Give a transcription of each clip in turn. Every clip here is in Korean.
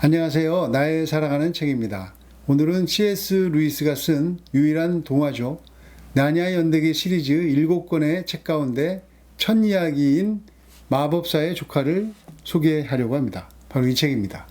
안녕하세요. 나의 사랑하는 책입니다. 오늘은 C.S. 루이스가 쓴 유일한 동화죠. 나니아 연대기 시리즈 7권의 책 가운데 첫 이야기인 마법사의 조카를 소개하려고 합니다. 바로 이 책입니다.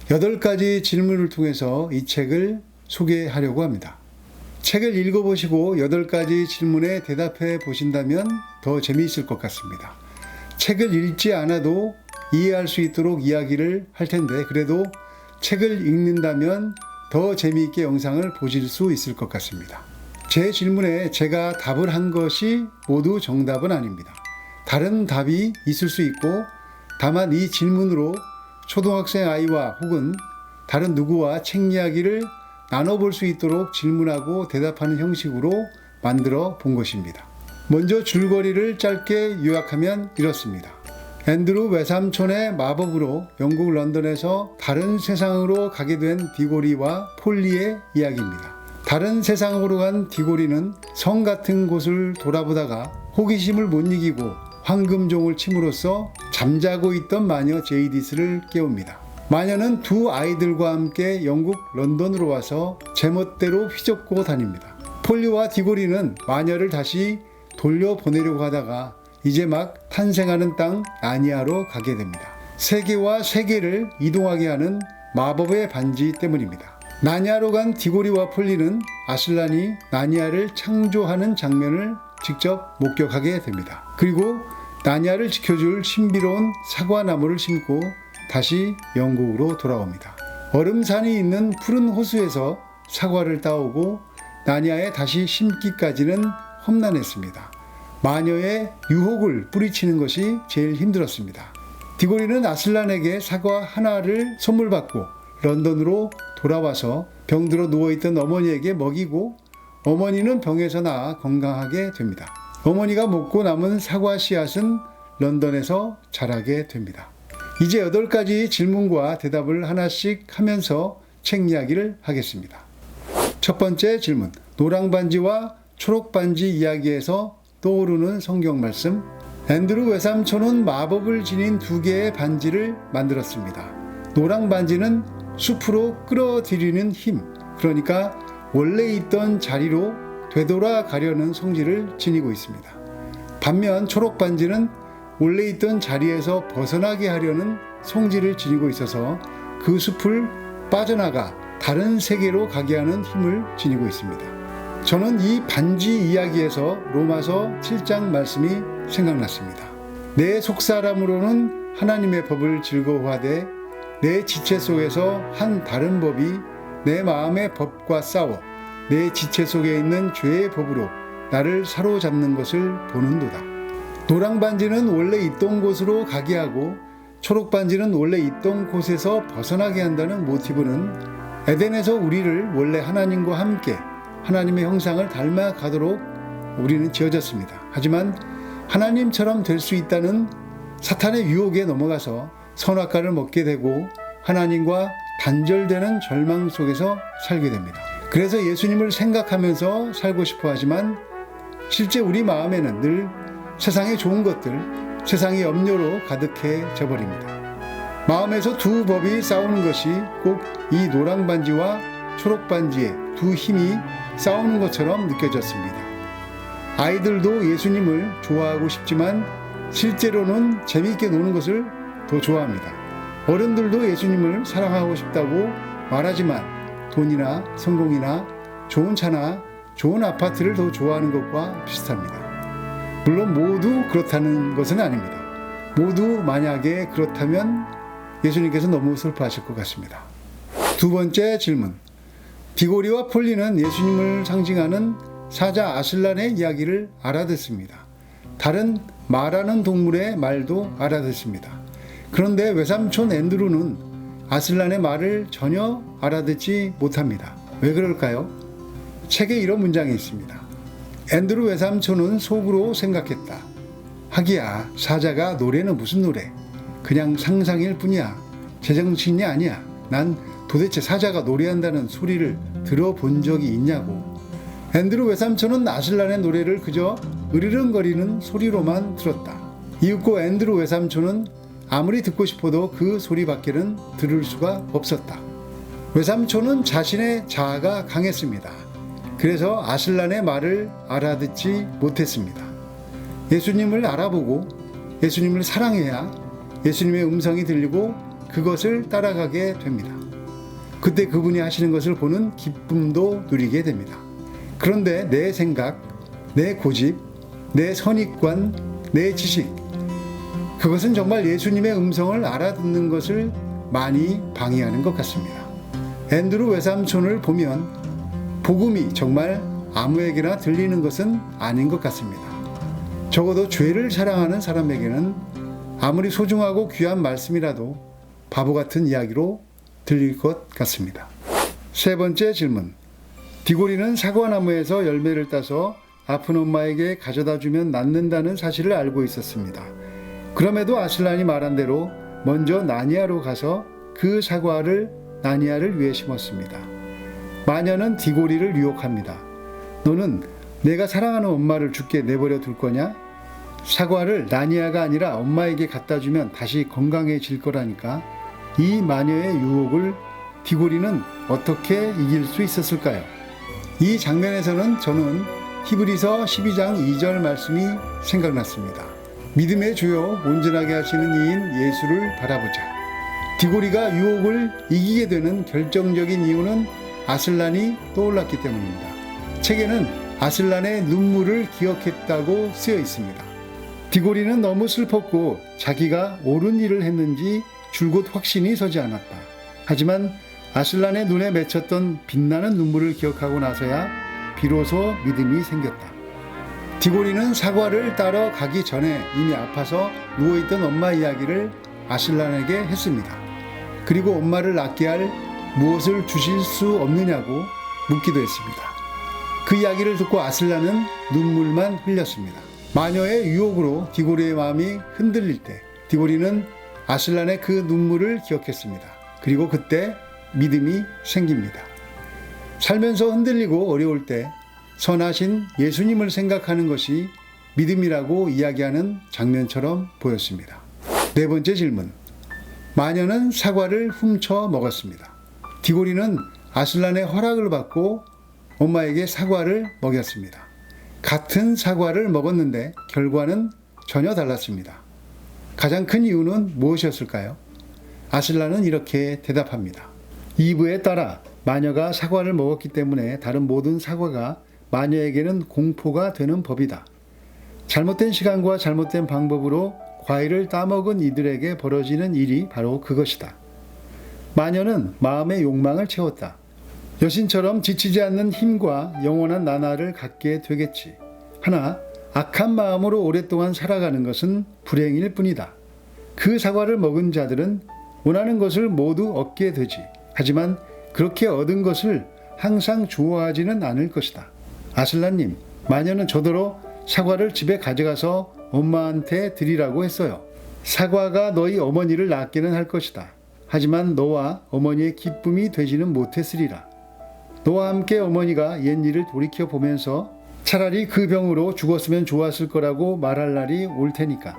8가지 질문을 통해서 이 책을 소개하려고 합니다. 책을 읽어보시고 8가지 질문에 대답해 보신다면 더 재미있을 것 같습니다. 책을 읽지 않아도 이해할 수 있도록 이야기를 할 텐데 그래도 책을 읽는다면 더 재미있게 영상을 보실 수 있을 것 같습니다. 제 질문에 제가 답을 한 것이 모두 정답은 아닙니다. 다른 답이 있을 수 있고 다만 이 질문으로 초등학생 아이와 혹은 다른 누구와 책 이야기를 나눠볼 수 있도록 질문하고 대답하는 형식으로 만들어 본 것입니다. 먼저 줄거리를 짧게 요약하면 이렇습니다. 앤드루 외삼촌의 마법으로 영국 런던에서 다른 세상으로 가게 된 디고리와 폴리의 이야기입니다. 다른 세상으로 간 디고리는 성 같은 곳을 돌아보다가 호기심을 못 이기고 황금종을 침으로써 잠자고 있던 마녀 제이디스를 깨웁니다. 마녀는 두 아이들과 함께 영국 런던으로 와서 제멋대로 휘젓고 다닙니다. 폴리와 디고리는 마녀를 다시 돌려보내려고 하다가 이제 막 탄생하는 땅 나니아로 가게 됩니다. 세계와 세계를 이동하게 하는 마법의 반지 때문입니다. 나니아로 간 디고리와 폴리는 아슬란이 나니아를 창조하는 장면을 직접 목격하게 됩니다. 그리고 나니아를 지켜줄 신비로운 사과나무를 심고 다시 영국으로 돌아옵니다. 얼음산이 있는 푸른 호수에서 사과를 따오고 나니아에 다시 심기까지는 험난했습니다. 마녀의 유혹을 뿌리치는 것이 제일 힘들었습니다. 디고리는 아슬란에게 사과 하나를 선물 받고 런던으로 돌아와서 병들어 누워있던 어머니에게 먹이고 어머니는 병에서 나아 건강하게 됩니다. 어머니가 먹고 남은 사과 씨앗은 런던에서 자라게 됩니다. 이제 8가지 질문과 대답을 하나씩 하면서 책 이야기를 하겠습니다. 첫 번째 질문, 노랑반지와 초록반지 이야기에서 떠오르는 성경 말씀. 앤드루 외삼촌은 마법을 지닌 2개의 반지를 만들었습니다. 노랑 반지는 숲으로 끌어들이는 힘, 그러니까 원래 있던 자리로 되돌아가려는 성질을 지니고 있습니다. 반면 초록 반지는 원래 있던 자리에서 벗어나게 하려는 성질을 지니고 있어서 그 숲을 빠져나가 다른 세계로 가게 하는 힘을 지니고 있습니다. 저는 이 반지 이야기에서 로마서 7장 말씀이 생각났습니다. 내 속사람으로는 하나님의 법을 즐거워하되 내 지체 속에서 한 다른 법이 내 마음의 법과 싸워 내 지체 속에 있는 죄의 법으로 나를 사로잡는 것을 보는도다. 노랑 반지는 원래 있던 곳으로 가게 하고 초록 반지는 원래 있던 곳에서 벗어나게 한다는 모티브는 에덴에서 우리를 원래 하나님과 함께 하나님의 형상을 닮아가도록 우리는 지어졌습니다. 하지만 하나님처럼 될 수 있다는 사탄의 유혹에 넘어가서 선악과를 먹게 되고 하나님과 단절되는 절망 속에서 살게 됩니다. 그래서 예수님을 생각하면서 살고 싶어 하지만 실제 우리 마음에는 늘 세상의 좋은 것들, 세상의 염려로 가득해져 버립니다. 마음에서 두 법이 싸우는 것이 꼭 이 노랑 반지와 초록 반지의 두 힘이 싸우는 것처럼 느껴졌습니다. 아이들도 예수님을 좋아하고 싶지만 실제로는 재미있게 노는 것을 더 좋아합니다. 어른들도 예수님을 사랑하고 싶다고 말하지만 돈이나 성공이나 좋은 차나 좋은 아파트를 더 좋아하는 것과 비슷합니다. 물론 모두 그렇다는 것은 아닙니다. 모두 만약에 그렇다면 예수님께서 너무 슬퍼하실 것 같습니다. 두 번째 질문. 디고리와 폴리는 예수님을 상징하는 사자 아슬란의 이야기를 알아듣습니다. 다른 말하는 동물의 말도 알아듣습니다. 그런데 외삼촌 앤드루는 아슬란의 말을 전혀 알아듣지 못합니다. 왜 그럴까요? 책에 이런 문장이 있습니다. 앤드루 외삼촌은 속으로 생각했다. 하기야, 사자가 노래는 무슨 노래? 그냥 상상일 뿐이야. 제정신이 아니야. 난 도대체 사자가 노래한다는 소리를 들어본 적이 있냐고. 앤드루 외삼촌은 아슬란의 노래를 그저 으르렁거리는 소리로만 들었다. 이윽고 앤드루 외삼촌은 아무리 듣고 싶어도 그 소리밖에는 들을 수가 없었다. 외삼촌은 자신의 자아가 강했습니다. 그래서 아슬란의 말을 알아듣지 못했습니다. 예수님을 알아보고 예수님을 사랑해야 예수님의 음성이 들리고 그것을 따라가게 됩니다. 그때 그분이 하시는 것을 보는 기쁨도 누리게 됩니다. 그런데 내 생각, 내 고집, 내 선입관, 내 지식, 그것은 정말 예수님의 음성을 알아듣는 것을 많이 방해하는 것 같습니다. 앤드루 외삼촌을 보면 복음이 정말 아무에게나 들리는 것은 아닌 것 같습니다. 적어도 죄를 사랑하는 사람에게는 아무리 소중하고 귀한 말씀이라도 바보 같은 이야기로 들릴 것 같습니다. 세 번째 질문. 디고리는 사과나무에서 열매를 따서 아픈 엄마에게 가져다 주면 낫는다는 사실을 알고 있었습니다. 그럼에도 아슬란이 말한 대로 먼저 나니아로 가서 그 사과를 나니아를 위해 심었습니다. 마녀는 디고리를 유혹합니다. 너는 내가 사랑하는 엄마를 죽게 내버려 둘 거냐? 사과를 나니아가 아니라 엄마에게 갖다 주면 다시 건강해질 거라니까. 이 마녀의 유혹을 디고리는 어떻게 이길 수 있었을까요? 이 장면에서는 저는 히브리서 12장 2절 말씀이 생각났습니다. 믿음의 주요 온전하게 하시는 이인 예수를 바라보자. 디고리가 유혹을 이기게 되는 결정적인 이유는 아슬란이 떠올랐기 때문입니다. 책에는 아슬란의 눈물을 기억했다고 쓰여 있습니다. 디고리는 너무 슬펐고 자기가 옳은 일을 했는지 줄곧 확신이 서지 않았다. 하지만 아슬란의 눈에 맺혔던 빛나는 눈물을 기억하고 나서야 비로소 믿음이 생겼다. 디고리는 사과를 따러 가기 전에 이미 아파서 누워있던 엄마 이야기를 아슬란에게 했습니다. 그리고 엄마를 낫게 할 무엇을 주실 수 없느냐고 묻기도 했습니다. 그 이야기를 듣고 아슬란은 눈물만 흘렸습니다. 마녀의 유혹으로 디고리의 마음이 흔들릴 때 디고리는 아슬란의 그 눈물을 기억했습니다. 그리고 그때 믿음이 생깁니다. 살면서 흔들리고 어려울 때 선하신 예수님을 생각하는 것이 믿음이라고 이야기하는 장면처럼 보였습니다. 네 번째 질문. 마녀는 사과를 훔쳐 먹었습니다. 디고리는 아슬란의 허락을 받고 엄마에게 사과를 먹였습니다. 같은 사과를 먹었는데 결과는 전혀 달랐습니다. 가장 큰 이유는 무엇이었을까요? 아슬란은 이렇게 대답합니다. 이브에 따라 마녀가 사과를 먹었기 때문에 다른 모든 사과가 마녀에게는 공포가 되는 법이다. 잘못된 시간과 잘못된 방법으로 과일을 따먹은 이들에게 벌어지는 일이 바로 그것이다. 마녀는 마음의 욕망을 채웠다. 여신처럼 지치지 않는 힘과 영원한 나날을 갖게 되겠지. 하나, 악한 마음으로 오랫동안 살아가는 것은 불행일 뿐이다. 그 사과를 먹은 자들은 원하는 것을 모두 얻게 되지. 하지만 그렇게 얻은 것을 항상 좋아하지는 않을 것이다. 아슬란님, 마녀는 저더러 사과를 집에 가져가서 엄마한테 드리라고 했어요. 사과가 너희 어머니를 낫게는 할 것이다. 하지만 너와 어머니의 기쁨이 되지는 못했으리라. 너와 함께 어머니가 옛일을 돌이켜보면서 차라리 그 병으로 죽었으면 좋았을 거라고 말할 날이 올 테니까.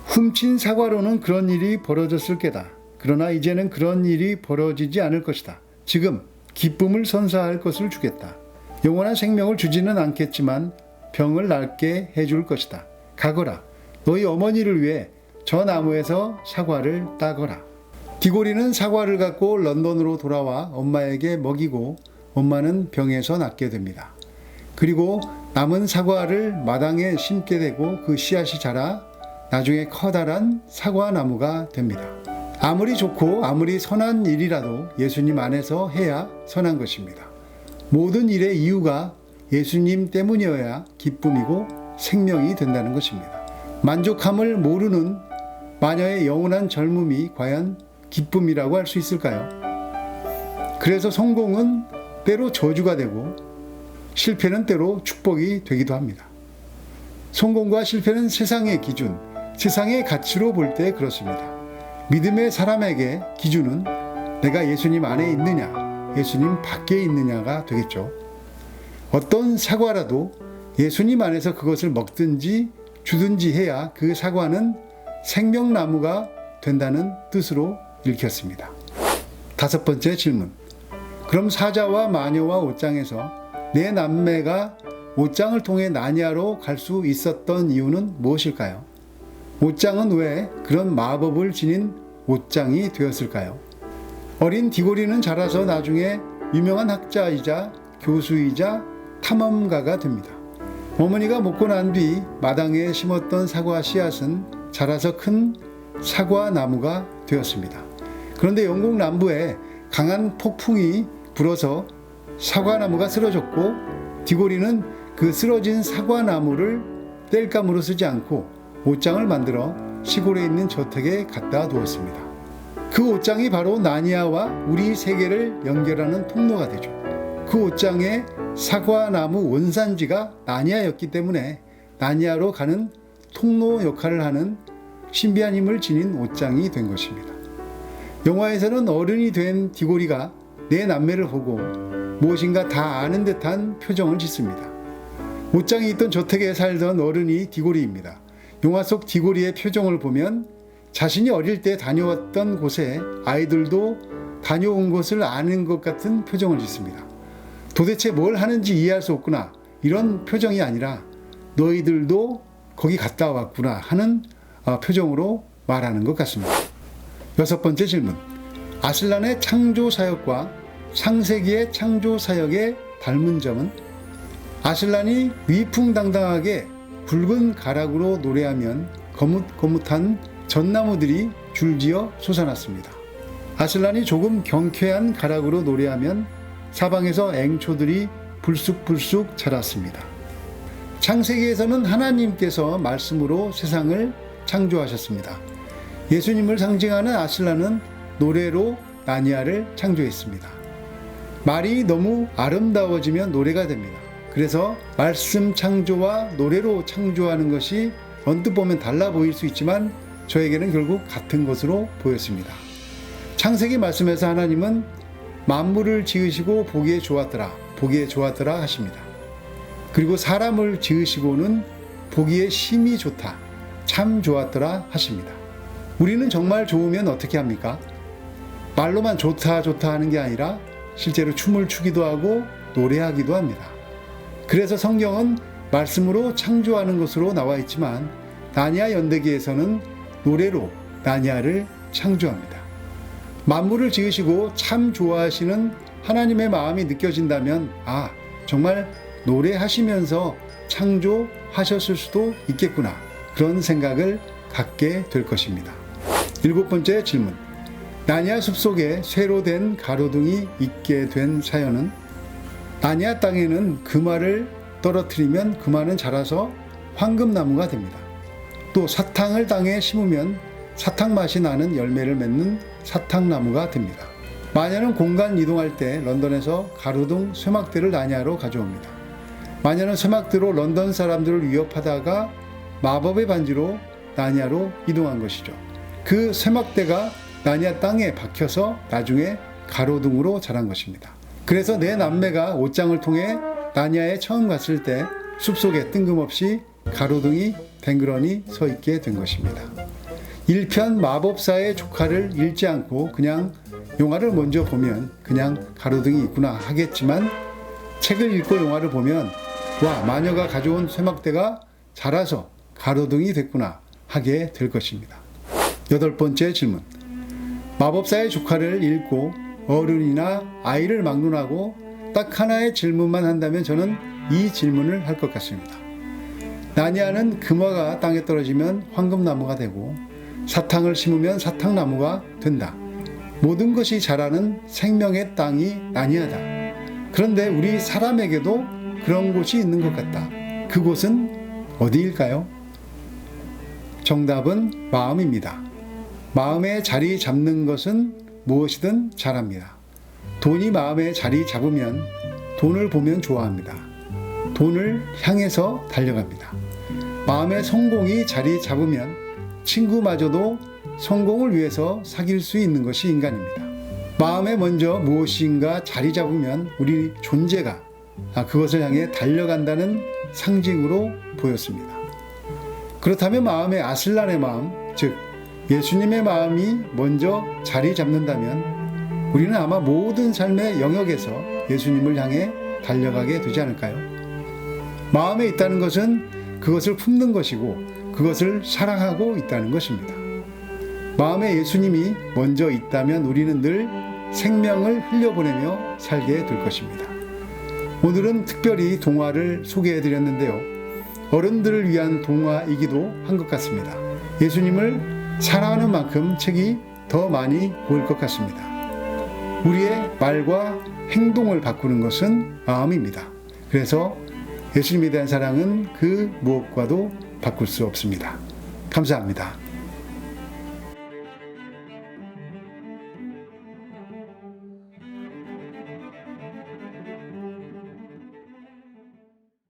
훔친 사과로는 그런 일이 벌어졌을 게다. 그러나 이제는 그런 일이 벌어지지 않을 것이다. 지금 기쁨을 선사할 것을 주겠다. 영원한 생명을 주지는 않겠지만 병을 낫게 해줄 것이다. 가거라. 너희 어머니를 위해 저 나무에서 사과를 따거라. 디고리는 사과를 갖고 런던으로 돌아와 엄마에게 먹이고 엄마는 병에서 낫게 됩니다. 그리고 남은 사과를 마당에 심게 되고 그 씨앗이 자라 나중에 커다란 사과나무가 됩니다. 아무리 좋고 아무리 선한 일이라도 예수님 안에서 해야 선한 것입니다. 모든 일의 이유가 예수님 때문이어야 기쁨이고 생명이 된다는 것입니다. 만족함을 모르는 마녀의 영원한 젊음이 과연 기쁨이라고 할 수 있을까요? 그래서 성공은 때로 저주가 되고 실패는 때로 축복이 되기도 합니다. 성공과 실패는 세상의 기준, 세상의 가치로 볼 때 그렇습니다. 믿음의 사람에게 기준은 내가 예수님 안에 있느냐, 예수님 밖에 있느냐가 되겠죠. 어떤 사과라도 예수님 안에서 그것을 먹든지 주든지 해야 그 사과는 생명나무가 된다는 뜻으로 읽혔습니다. 5번째 질문. 그럼 사자와 마녀와 옷장에서 네 남매가 옷장을 통해 나니아로 갈 수 있었던 이유는 무엇일까요? 옷장은 왜 그런 마법을 지닌 옷장이 되었을까요? 어린 디고리는 자라서 나중에 유명한 학자이자 교수이자 탐험가가 됩니다. 어머니가 먹고 난 뒤 마당에 심었던 사과 씨앗은 자라서 큰 사과 나무가 되었습니다. 그런데 영국 남부에 강한 폭풍이 불어서 사과나무가 쓰러졌고 디고리는 그 쓰러진 사과나무를 땔감으로 쓰지 않고 옷장을 만들어 시골에 있는 저택에 갖다 두었습니다. 그 옷장이 바로 나니아와 우리 세계를 연결하는 통로가 되죠. 그 옷장에 사과나무 원산지가 나니아였기 때문에 나니아로 가는 통로 역할을 하는 신비한 힘을 지닌 옷장이 된 것입니다. 영화에서는 어른이 된 디고리가 네 남매를 보고 무엇인가 다 아는 듯한 표정을 짓습니다. 옷장이 있던 저택에 살던 어른이 디고리입니다. 영화 속 디고리의 표정을 보면 자신이 어릴 때 다녀왔던 곳에 아이들도 다녀온 것을 아는 것 같은 표정을 짓습니다. 도대체 뭘 하는지 이해할 수 없구나, 이런 표정이 아니라 너희들도 거기 갔다 왔구나 하는 표정으로 말하는 것 같습니다. 6번째 질문. 아슬란의 창조 사역과 창세기의 창조 사역의 닮은 점은? 아슬란이 위풍당당하게 굵은 가락으로 노래하면 거뭇거뭇한 전나무들이 줄지어 솟아났습니다. 아슬란이 조금 경쾌한 가락으로 노래하면 사방에서 앵초들이 불쑥불쑥 자랐습니다. 창세기에서는 하나님께서 말씀으로 세상을 창조하셨습니다. 예수님을 상징하는 아슬란은 노래로 나니아를 창조했습니다. 말이 너무 아름다워지면 노래가 됩니다. 그래서 말씀 창조와 노래로 창조하는 것이 언뜻 보면 달라 보일 수 있지만 저에게는 결국 같은 것으로 보였습니다. 창세기 말씀에서 하나님은 만물을 지으시고 보기에 좋았더라 하십니다. 그리고 사람을 지으시고는 보기에 심히 좋다, 참 좋았더라 하십니다. 우리는 정말 좋으면 어떻게 합니까? 말로만 좋다 하는 게 아니라 실제로 춤을 추기도 하고 노래하기도 합니다. 그래서 성경은 말씀으로 창조하는 것으로 나와 있지만 나니아 연대기에서는 노래로 나니아를 창조합니다. 만물을 지으시고 참 좋아하시는 하나님의 마음이 느껴진다면 정말 노래하시면서 창조하셨을 수도 있겠구나, 그런 생각을 갖게 될 것입니다. 7번째 질문. 나니아 숲속에 쇠로 된 가로등이 있게 된 사연은? 나니아 땅에는 금화를 떨어뜨리면 금화는 자라서 황금나무가 됩니다. 또 사탕을 땅에 심으면 사탕 맛이 나는 열매를 맺는 사탕나무가 됩니다. 마녀는 공간 이동할 때 런던에서 가로등 쇠막대를 나니아로 가져옵니다. 마녀는 쇠막대로 런던 사람들을 위협하다가 마법의 반지로 나니아로 이동한 것이죠. 그 쇠막대가 나니아 땅에 박혀서 나중에 가로등으로 자란 것입니다. 그래서 네 남매가 옷장을 통해 나니아에 처음 갔을 때 숲속에 뜬금없이 가로등이 댕그러니 서 있게 된 것입니다. 1편 마법사의 조카를 읽지 않고 그냥 영화를 먼저 보면 그냥 가로등이 있구나 하겠지만 책을 읽고 영화를 보면 마녀가 가져온 쇠막대가 자라서 가로등이 됐구나 하게 될 것입니다. 8번째 질문. 마법사의 조카를 읽고 어른이나 아이를 막론하고 딱 하나의 질문만 한다면 저는 이 질문을 할 것 같습니다. 나니아는 금화가 땅에 떨어지면 황금나무가 되고 사탕을 심으면 사탕나무가 된다. 모든 것이 자라는 생명의 땅이 나니아다. 그런데 우리 사람에게도 그런 곳이 있는 것 같다. 그곳은 어디일까요? 정답은 마음입니다. 마음에 자리 잡는 것은 무엇이든 잘합니다. 돈이 마음에 자리 잡으면 돈을 보면 좋아합니다. 돈을 향해서 달려갑니다. 마음에 성공이 자리 잡으면 친구마저도 성공을 위해서 사귈 수 있는 것이 인간입니다. 마음에 먼저 무엇인가 자리 잡으면 우리 존재가 그것을 향해 달려간다는 상징으로 보였습니다. 그렇다면 마음의 아슬란의 마음, 즉 예수님의 마음이 먼저 자리 잡는다면 우리는 아마 모든 삶의 영역에서 예수님을 향해 달려가게 되지 않을까요? 마음에 있다는 것은 그것을 품는 것이고 그것을 사랑하고 있다는 것입니다. 마음에 예수님이 먼저 있다면 우리는 늘 생명을 흘려보내며 살게 될 것입니다. 오늘은 특별히 동화를 소개해 드렸는데요. 어른들을 위한 동화이기도 한 것 같습니다. 예수님을 사랑하는 만큼 책이 더 많이 보일 것 같습니다. 우리의 말과 행동을 바꾸는 것은 마음입니다. 그래서 예수님에 대한 사랑은 그 무엇과도 바꿀 수 없습니다. 감사합니다.